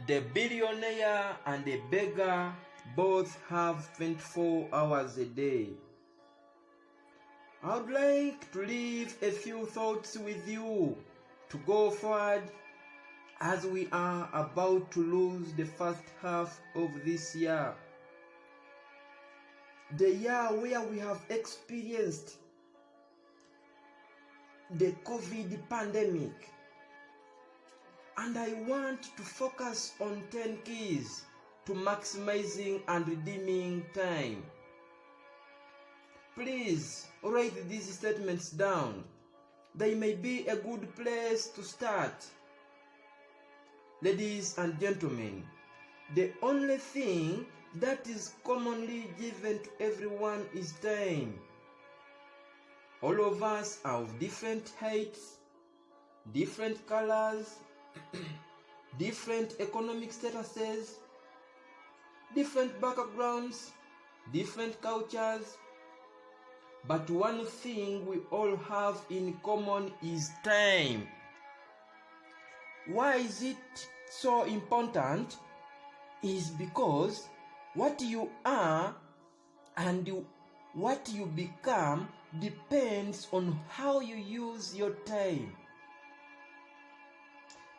The billionaire and the beggar both have 24 hours a day. I would like to leave a few thoughts with you to go forward as we are about to lose the first half of this year. The year where we have experienced the COVID pandemic. And I want to focus on 10 keys to maximizing and redeeming time. Please write these statements down. They may be a good place to start. Ladies and gentlemen, the only thing that is commonly given to everyone is time. All of us are of different heights, different colors, different economic statuses, different backgrounds, different cultures. But one thing we all have in common is time. Why is it so important? Is because what you are and what you become depends on how you use your time.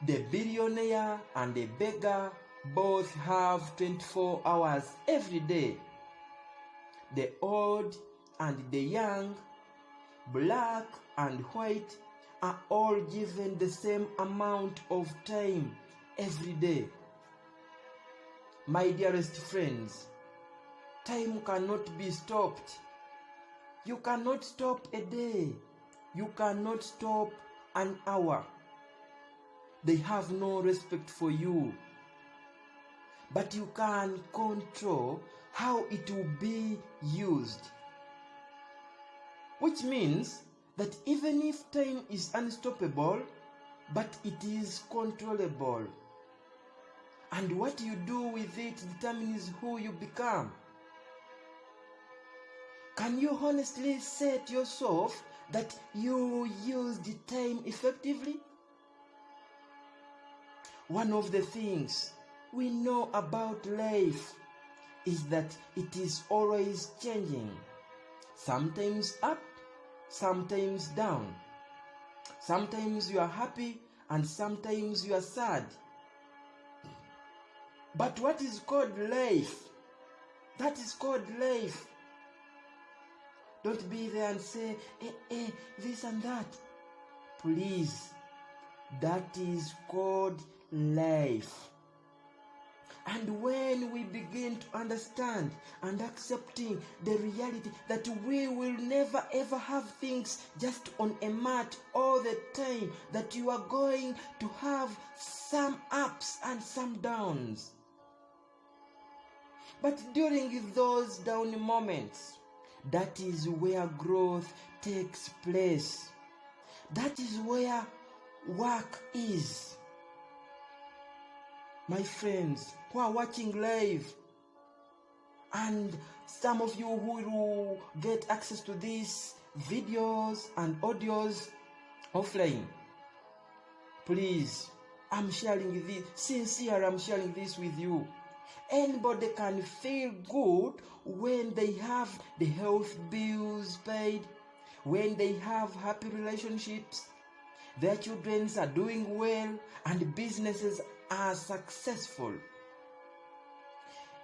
The billionaire and the beggar both have 24 hours every day. The old and the young, black and white, are all given the same amount of time every day. My dearest friends, time cannot be stopped. You cannot stop a day. You cannot stop an hour. They have no respect for you. But you can control how it will be used. Which means that even if time is unstoppable, but it is controllable. And what you do with it determines who you become. Can you honestly say to yourself that you use the time effectively? One of the things we know about life is that it is always changing. Sometimes up, sometimes down. Sometimes you are happy and sometimes you are sad. But what is called life? That is called life. Don't be there and say, this and that. Please, that is called life. And when we begin to understand and accepting the reality that we will never ever have things just on a mat all the time, that you are going to have some ups and some downs. But during those down moments, that is where growth takes place. That is where work is. My friends who are watching live, and some of you who will get access to these videos and audios offline, please, I'm sharing this with you. Anybody can feel good when they have the health bills paid, when they have happy relationships, their children are doing well, and businesses are successful.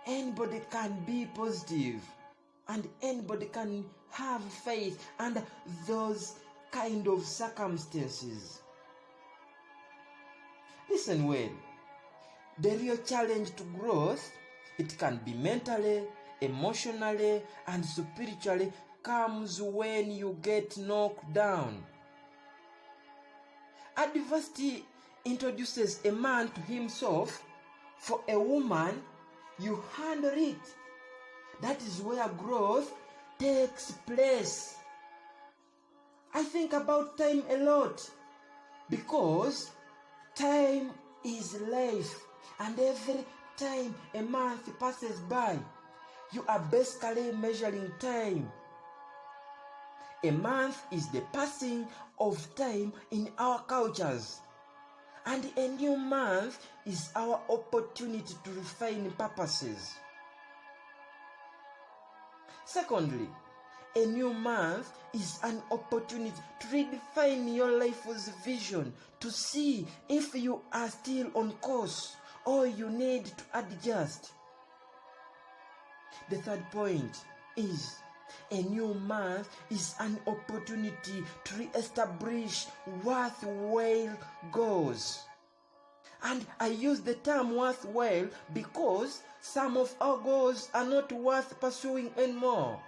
Anybody can be positive, and anybody can have faith under those kind of circumstances. Listen well. The real challenge to growth, it can be mentally, emotionally, and spiritually, comes when you get knocked down. Adversity introduces a man to himself. For a woman, you handle it. That is where growth takes place. I think about time a lot because time is life. And every time a month passes by, you are basically measuring time. A month is the passing of time in our cultures. And a new month is our opportunity to refine purposes. Secondly, a new month is an opportunity to redefine your life's vision, to see if you are still on course or you need to adjust. The third point is a new month is an opportunity to re-establish worthwhile goals. And I use the term worthwhile because some of our goals are not worth pursuing anymore.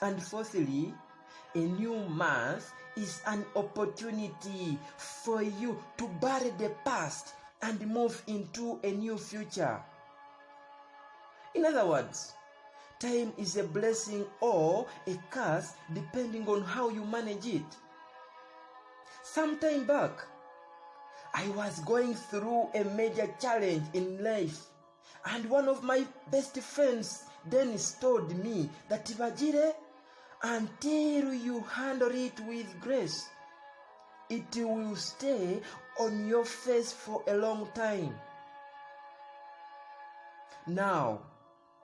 And fourthly, a new month is an opportunity for you to bury the past and move into a new future. In other words, time is a blessing or a curse depending on how you manage it. Some time back, I was going through a major challenge in life, and one of my best friends Dennis told me that, Bagiire, until you handle it with grace, it will stay on your face for a long time. Now,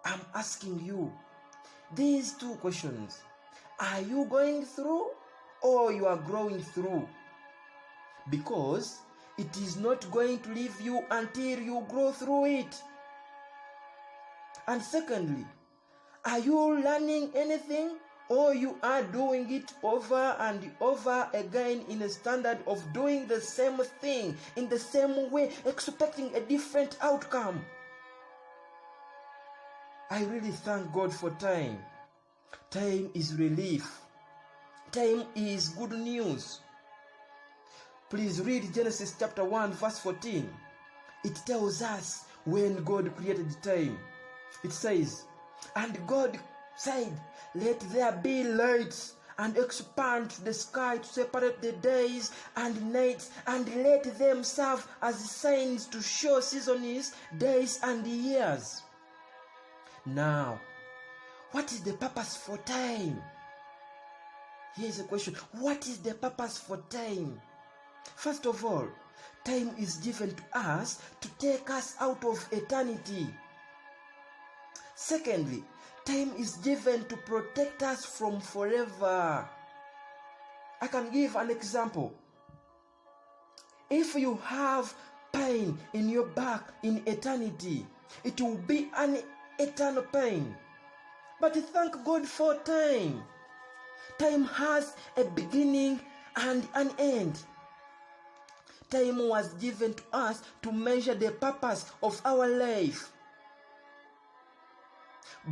I'm asking you these two questions. Are you going through or you are growing through? Because it is not going to leave you until you grow through it. And secondly, are you learning anything or you are doing it over and over again in a standard of doing the same thing in the same way, expecting a different outcome? I really thank God for time. Time is relief. Time is good news. Please read Genesis chapter 1 verse 14. It tells us when God created time. It says, "And God said, let there be lights, and expand the sky to separate the days and nights, and let them serve as signs to show seasons, days and years." Now, what is the purpose for time? Here's a question. What is the purpose for time? First of all, time is given to us to take us out of eternity. Secondly, time is given to protect us from forever. I can give an example. If you have pain in your back in eternity, it will be an eternal pain. But thank God for time. Time has a beginning and an end. Time was given to us to measure the purpose of our life.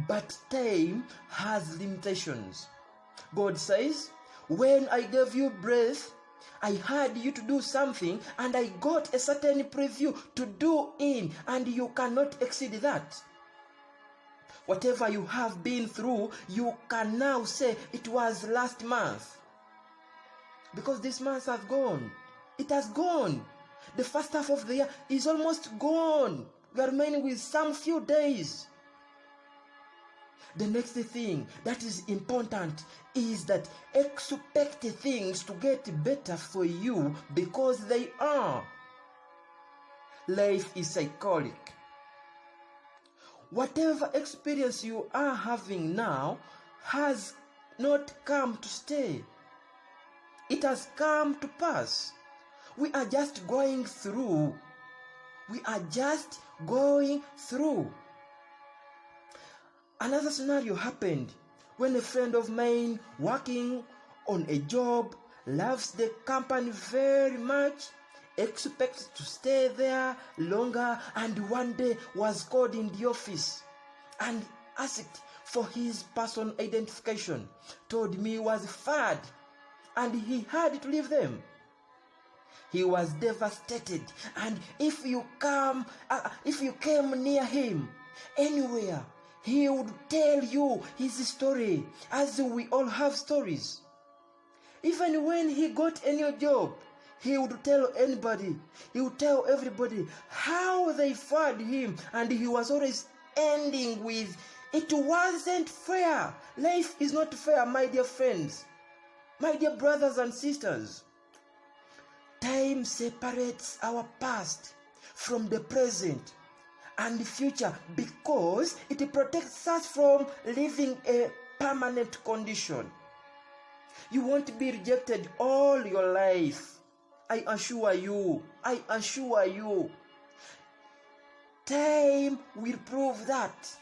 But time has limitations. God says, when I gave you breath, I had you to do something, and I got a certain preview to do in, and you cannot exceed that. Whatever you have been through, you can now say it was last month. Because this month has gone. It has gone. The first half of the year is almost gone. We are remaining with some few days. The next thing that is important is that expect things to get better for you, because they are. Life is cyclic. Whatever experience you are having now has not come to stay. It has come to pass. We are just going through. We are just going through. Another scenario happened when a friend of mine working on a job, loves the company very much, expects to stay there longer, and one day was called in the office and asked for his personal identification, told me he was fired and he had to leave them. He was devastated, and if you came near him anywhere, he would tell you his story, as we all have stories. Even when he got a new job, he would tell anybody, he would tell everybody how they fired him, and he was always ending with, "It wasn't fair." Life is not fair, my dear friends, my dear brothers and sisters. Time separates our past from the present and the future because it protects us from living a permanent condition. You won't be rejected all your life. I assure you. Time will prove that.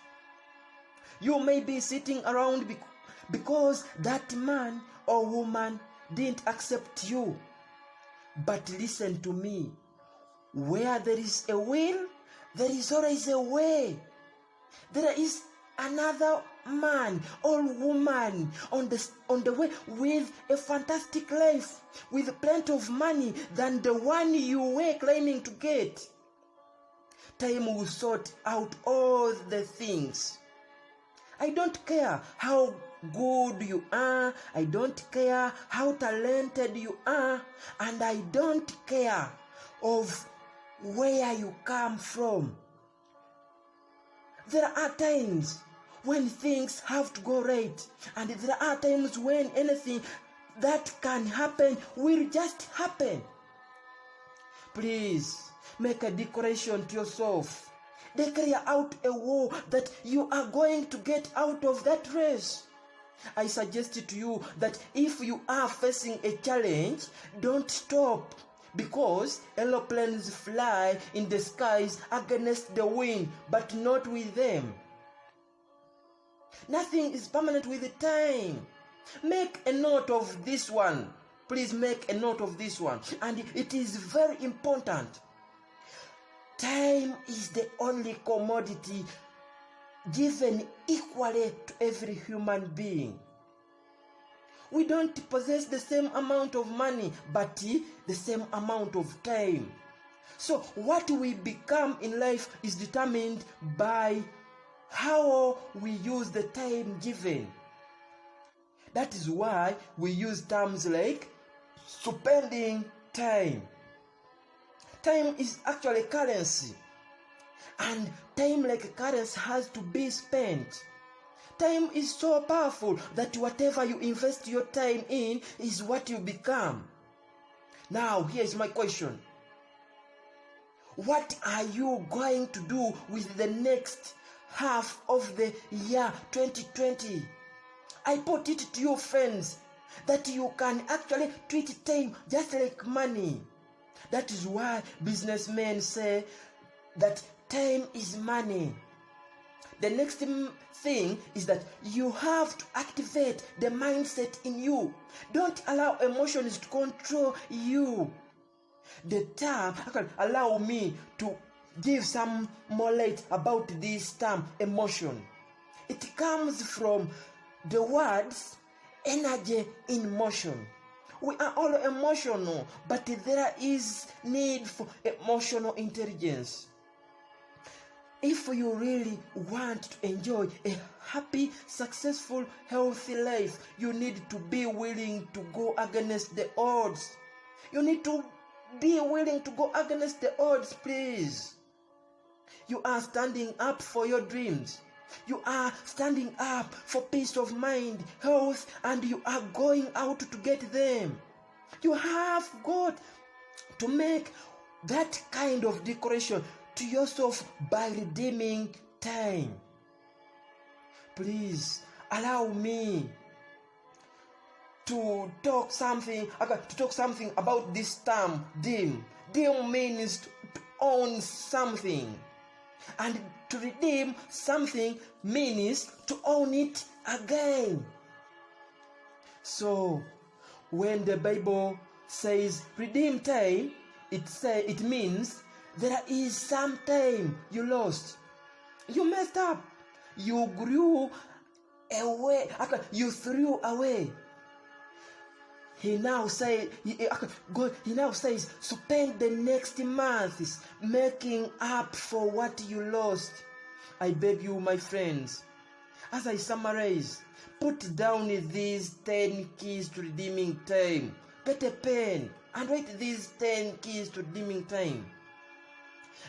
You may be sitting around because that man or woman didn't accept you. But listen to me. Where there is a will, there is always a way. There is another man or woman on the way with a fantastic life, with plenty of money than the one you were claiming to get. Time will sort out all the things. I don't care how good you are, I don't care how talented you are, and I don't care of where you come from. There are times when things have to go right, and there are times when anything that can happen will just happen. Please make a declaration to yourself. Declare out a war that you are going to get out of that race. I suggest to you that if you are facing a challenge, don't stop, because aeroplanes fly in the skies against the wind, but not with them. Nothing is permanent with the time. Make a note of this one. Please make a note of this one. And it is very important. Time is the only commodity given equally to every human being. We don't possess the same amount of money, but the same amount of time. So what we become in life is determined by how we use the time given. That is why we use terms like spending time. Time is actually currency, and time like currency has to be spent. Time is so powerful that whatever you invest your time in is what you become. Now, here's my question. What are you going to do with the next half of the year 2020? I put it to you, friends, that you can actually treat time just like money. That is why businessmen say that time is money. The next thing is that you have to activate the mindset in you. Don't allow emotions to control you. The term, allow me to give some more light about this term, emotion. It comes from the words energy in motion. We are all emotional, but there is need for emotional intelligence. If you really want to enjoy a happy, successful, healthy life, you need to be willing to go against the odds. You need to be willing to go against the odds, please. You are standing up for your dreams. You are standing up for peace of mind, health, and you are going out to get them. You have got to make that kind of declaration to yourself by redeeming time. Please allow me to talk something about this term, dim. Dim means to own something. And to redeem something means to own it again. So, when the Bible says redeem time, it means there is some time you lost. You messed up. You grew away. You threw away. He now says, spend the next months making up for what you lost. I beg you, my friends, as I summarize, put down these 10 keys to redeeming time. Get a pen and write these 10 keys to redeeming time.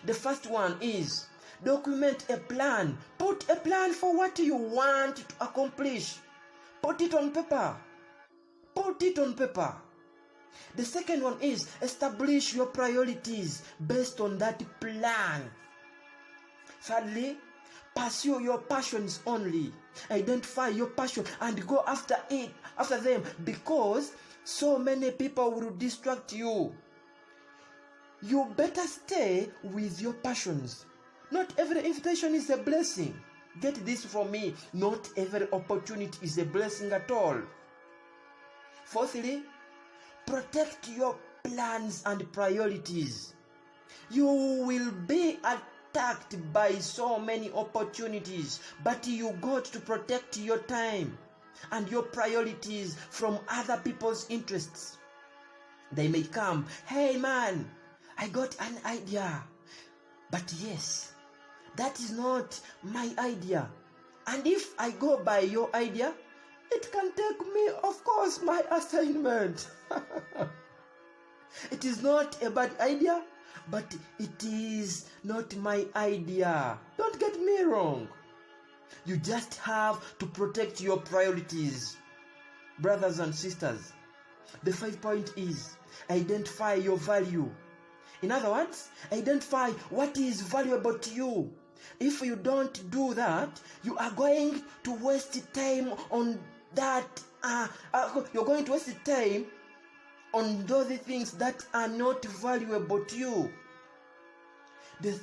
The first one is document a plan. Put a plan for what you want to accomplish. Put it on paper. Put it on paper. The second one is establish your priorities based on that plan. Thirdly, pursue your passions only. Identify your passion and go after them, because so many people will distract you. You better stay with your passions. Not every invitation is a blessing. Get this from me. Not every opportunity is a blessing at all. Fourthly, protect your plans and priorities. You will be attacked by so many opportunities, but you got to protect your time and your priorities from other people's interests. They may come, hey man, I got an idea, but yes, that is not my idea. And if I go by your idea, it can take me, of course, my assignment. It is not a bad idea, but it is not my idea. Don't get me wrong. You just have to protect your priorities. Brothers and sisters, the 5th point is identify your value. In other words, identify what is valuable to you. If you don't do that, you are going to waste time on that. You're going to waste time on those things that are not valuable to you. The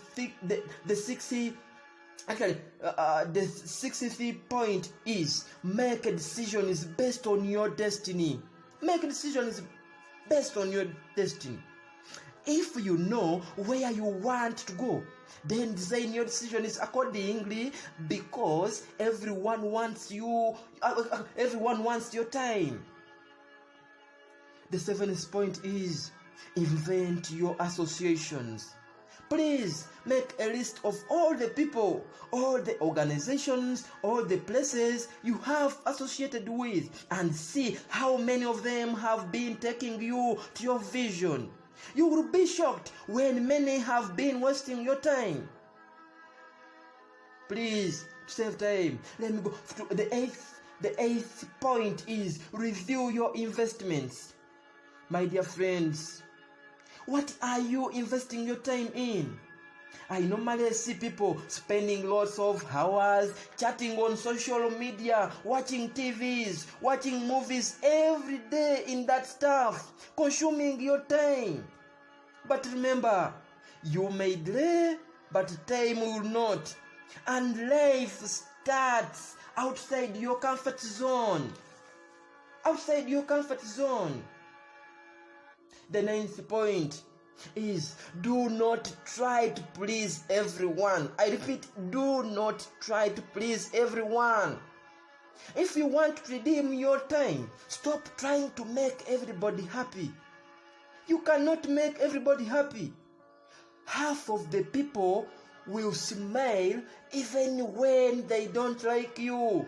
60th point is make decisions based on your destiny. Make decisions based on your destiny. If you know where you want to go, then design your decisions accordingly, because everyone wants your time. The 7th point is invent your associations. Please make a list of all the people, all the organizations, all the places you have associated with, and see how many of them have been taking you to your vision. You will be shocked when many have been wasting your time. Please, save time. Let me go to the 8th. The 8th point is review your investments. My dear friends, what are you investing your time in? I normally see people spending lots of hours chatting on social media, watching TVs, watching movies every day in that stuff, consuming your time. But remember, you may delay, but time will not. And life starts outside your comfort zone. Outside your comfort zone. The 9th point is do not try to please everyone. I repeat, do not try to please everyone. If you want to redeem your time, stop trying to make everybody happy. You cannot make everybody happy. Half of the people will smile even when they don't like you.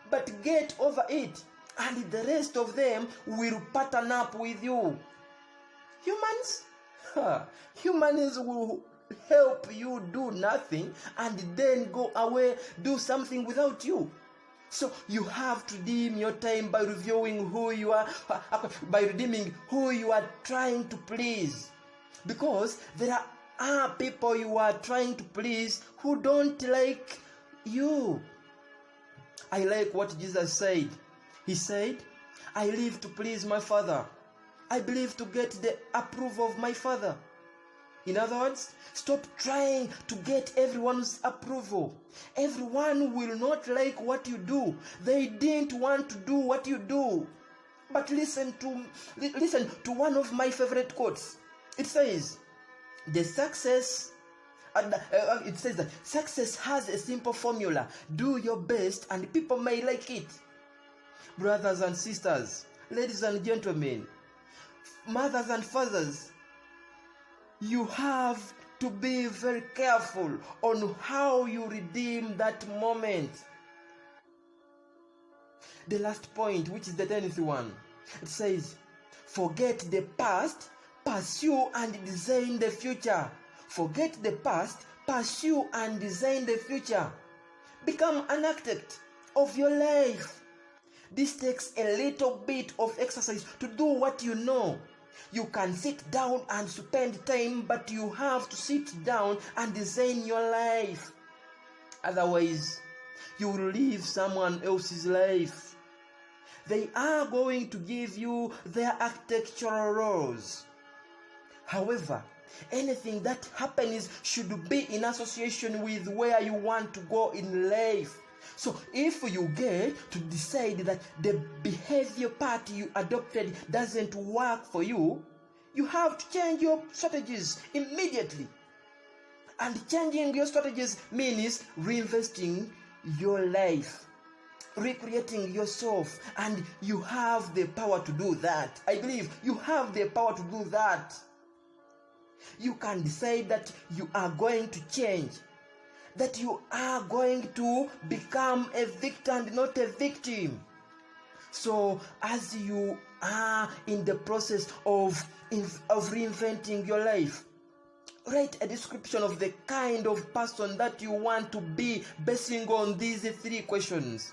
But get over it, and the rest of them will pattern up with you. Humans will help you do nothing and then go away, do something without you. So you have to redeem your time by reviewing who you are, by redeeming who you are trying to please. Because there are people you are trying to please who don't like you. I like what Jesus said. He said, I live to please my Father. I believe to get the approval of my Father. In other words, stop trying to get everyone's approval. Everyone will not like what you do. They didn't want to do what you do. But listen to one of my favorite quotes. It says, it says that success has a simple formula. Do your best and people may like it. Brothers and sisters, ladies and gentlemen, mothers and fathers, you have to be very careful on how you redeem that moment. The last point, which is the 10th one, it says, forget the past, pursue and design the future. Forget the past, pursue and design the future. Become an architect of your life. This takes a little bit of exercise to do what you know. You can sit down and spend time, but you have to sit down and design your life. Otherwise, you will live someone else's life. They are going to give you their architectural rules. However, anything that happens should be in association with where you want to go in life. So if you get to decide that the behavior part you adopted doesn't work for you, you have to change your strategies immediately. And changing your strategies means reinvesting your life, recreating yourself, and you have the power to do that. I believe you have the power to do that. You can decide that you are going to change, that you are going to become a victor and not a victim. So as you are in the process of reinventing your life, write a description of the kind of person that you want to be basing on these 3 questions.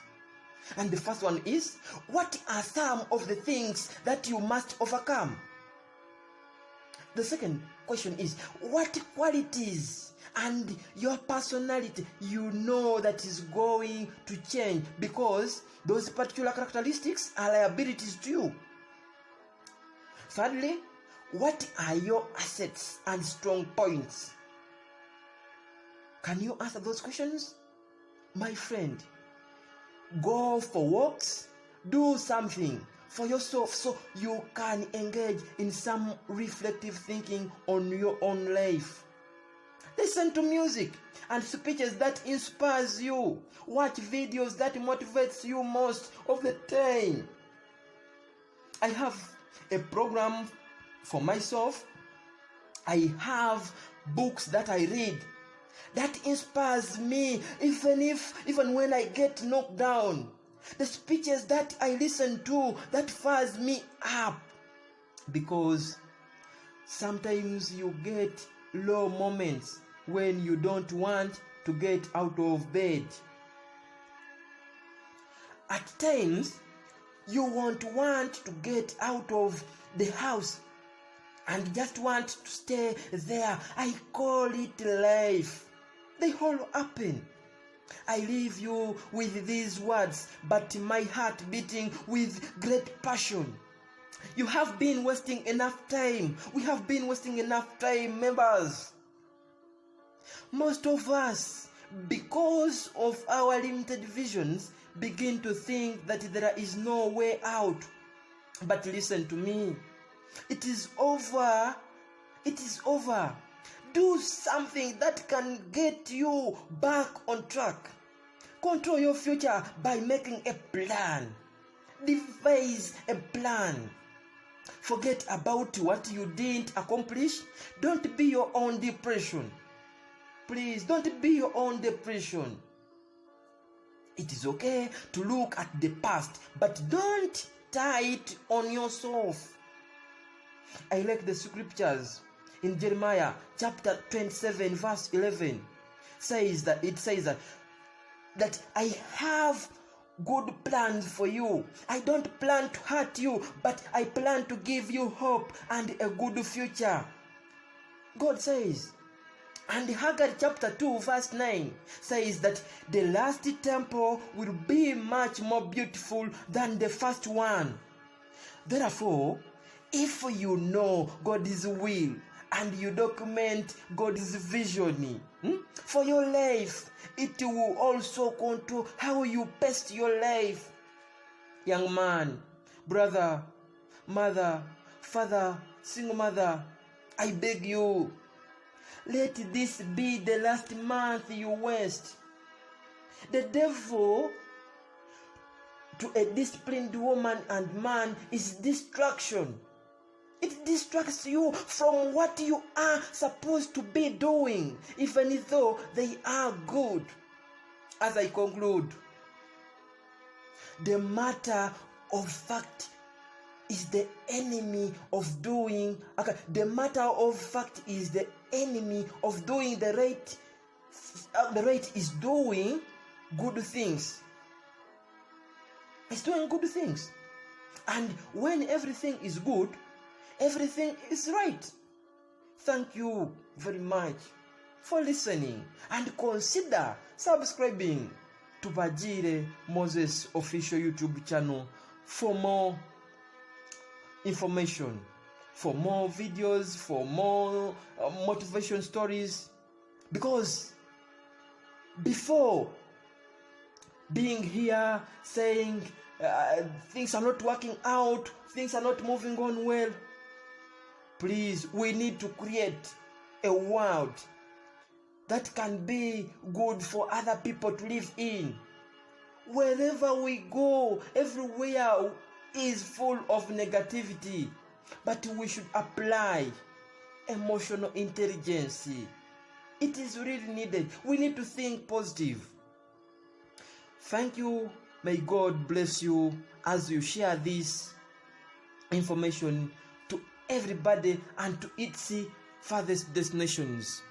And the first one is, what are some of the things that you must overcome? The second question is, what qualities and your personality you know that is going to change, because those particular characteristics are liabilities to you. Thirdly, what are your assets and strong points? Can you answer those questions? My friend, go for walks, do something for yourself so you can engage in some reflective thinking on your own life. Listen to music and speeches that inspires you. Watch videos that motivates you most of the time. I have a program for myself. I have books that I read that inspires me even when I get knocked down. The speeches that I listen to that fires me up, because sometimes you get low moments when you don't want to get out of bed. At times you won't want to get out of the house and just want to stay there. I call it life. They all happen. I leave you with these words, but my heart beating with great passion. You have been wasting enough time. We have been wasting enough time, members. Most of us, because of our limited visions, begin to think that there is no way out. But listen to me. It is over. It is over. Do something that can get you back on track. Control your future by making a plan. Devise a plan. Forget about what you didn't accomplish. Don't be your own depression. Please, don't be your own depression. It is okay to look at the past, but don't tie it on yourself. I like the scriptures in Jeremiah chapter 27 verse 11. It says that I have good plans for you. I don't plan to hurt you, but I plan to give you hope and a good future. God says. And Haggai chapter 2 verse 9 says that the last temple will be much more beautiful than the first one. Therefore, if you know God's will and you document God's vision for your life, it will also control how you pace your life. Young man, brother, mother, father, single mother, I beg you, let this be the last month you waste. The devil to a disciplined woman and man is distraction. It distracts you from what you are supposed to be doing, even though they are good. As I conclude, the matter of fact is the enemy of doing. The matter of fact is the enemy of doing the right. The right is doing good things. is doing good things. And when everything is good, everything is right. Thank you very much for listening, and consider subscribing to Bagiire Moses official YouTube channel for more information, for more videos, for more motivation stories. Because before being here saying things are not working out, things are not moving on well, please, we need to create a world that can be good for other people to live in. Wherever we go, everywhere is full of negativity, but we should apply emotional intelligence. It is really needed. We need to think positive. Thank you. May God bless you as you share this information to everybody and to its farthest destinations.